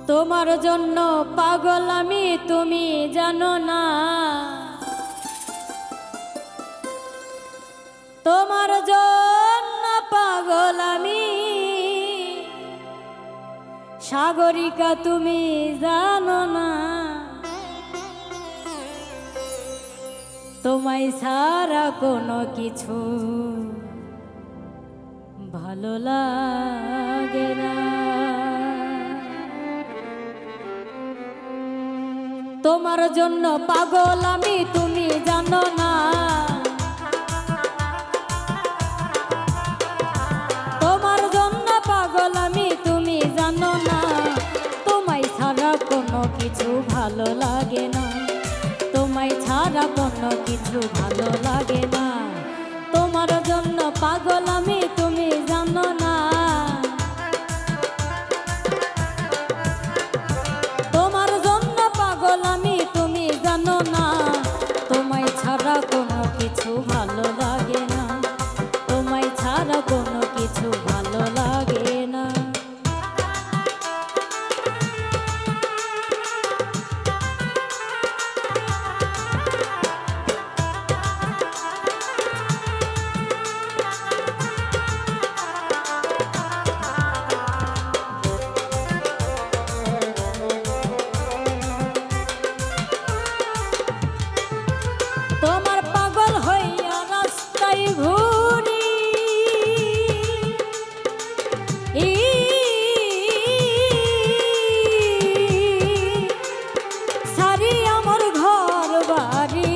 তোমার জন্য পাগল আমি, তুমি জানো না। তোমার জন্য পাগল আমি, সাগরিকা তুমি জানো না। তোমায় ছাড়া কোনো কিছু ভালো লাগে না। তোমার জন্য পাগল আমি, তুমি জানো না। তোমার জন্য পাগল আমি, তুমি জানো না। তোমায় ছাড়া কোনো কিছু ভালো লাগে না। তোমায় ছাড়া কোনো কিছু ভালো লাগে না। তোমার জন্য পাগল আমি, তুমি জানো না। তোমার জন্য পাগল আমি, তুমি জানো না। তোমায় ছাড়া কোনো কিছু ভালো লাগে না। তোমায় ছাড়া কোনো কিছু ভালো লাগে না। তোমার পাগল হইয়া রাস্তায় ঘুরি, সারি আমার ঘর বাড়ি।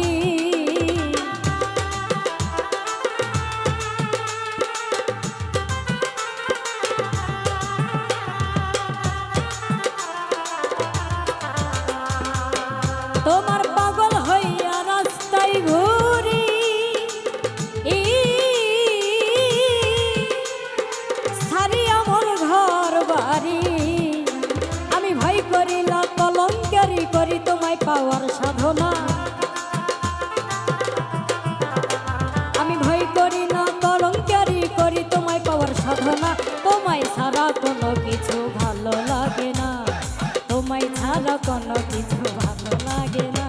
তোমার পাগল হইয়া রাস্তায় ঘুরি, সারি আমার ঘর বাড়ি। আমি ভয় করি না, কলঙ্কারি করি তোমায় পাওয়ার সাধনা। আমি ভয় করি না, কলঙ্কারি করি তোমায় পাওয়ার সাধনা। তোমায় ছাড়া কোনো কিছু ভালো লাগে না। তোমায় ছাড়া কোনো কিছু ভালো লাগে না।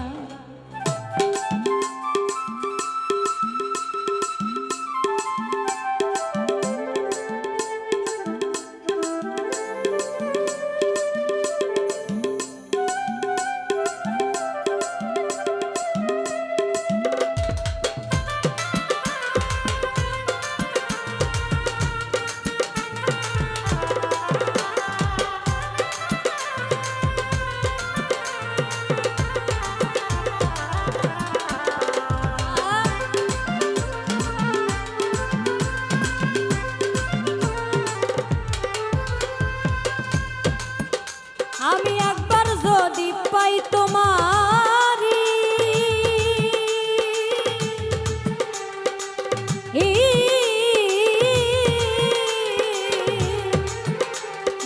আমি একবার যদি পাই তোমারি,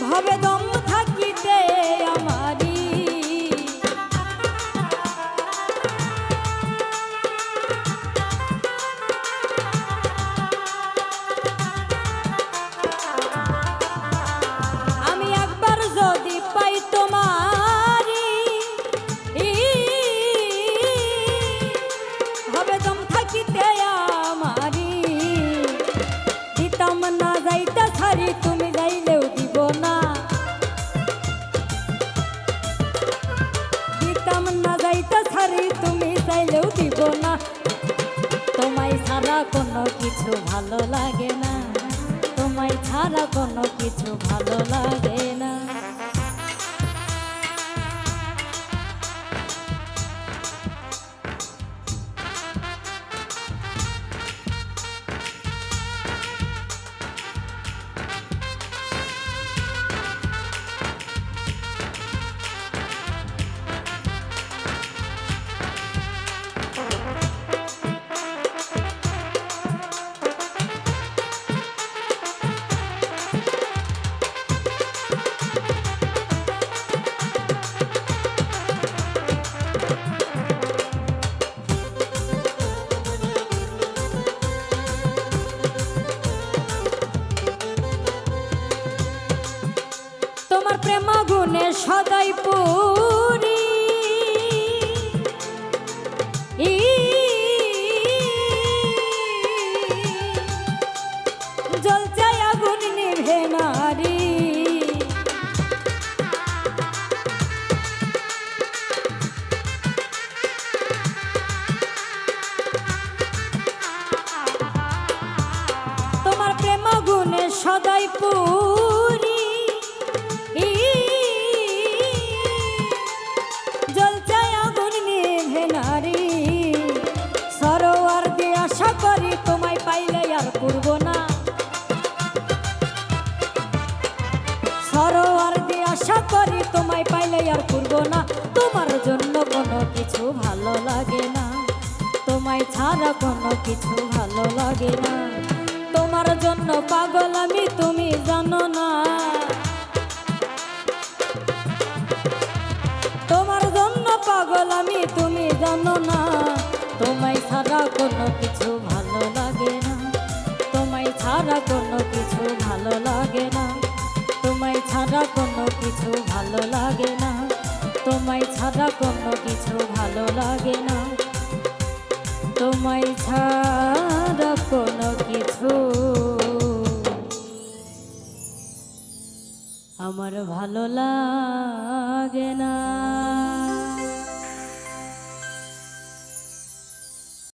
ভবে দম থাকিতে আমারি। আমি একবার যদি পাই তোমারি, হবে দম থাকিতে আমারি। দিতাম না যাইতে ছাড়ি, তুমি যাইলেও দিব না। দিতাম না যাইতে ছাড়ি, তুমি চাইলেও দিব না। তোমায় ছাড়া কোনো কিছু ভালো লাগে না। তোমায় ছাড়া কোনো কিছু ভালো লাগে না। প্রেম গুণে সদা কিছু ভালো লাগে না, তোমায় ছাড়া কোনো কিছু ভালো লাগে না। তোমার জন্য পাগল আমি তুমি জানো না, তোমার জন্য পাগল আমি তুমি জানো না। তোমায় ছাড়া কোনো কিছু ভালো লাগে না, তোমায় ছাড়া কোনো কিছু ভালো লাগে না, তোমায় ছাড়া কোনো কিছু ভালো লাগে না, তোমায় ছাড়া কোনো কিছু ভালো লাগে না, তোমায় ছাড়া কোনো কিছু আমার ভালো লাগে না।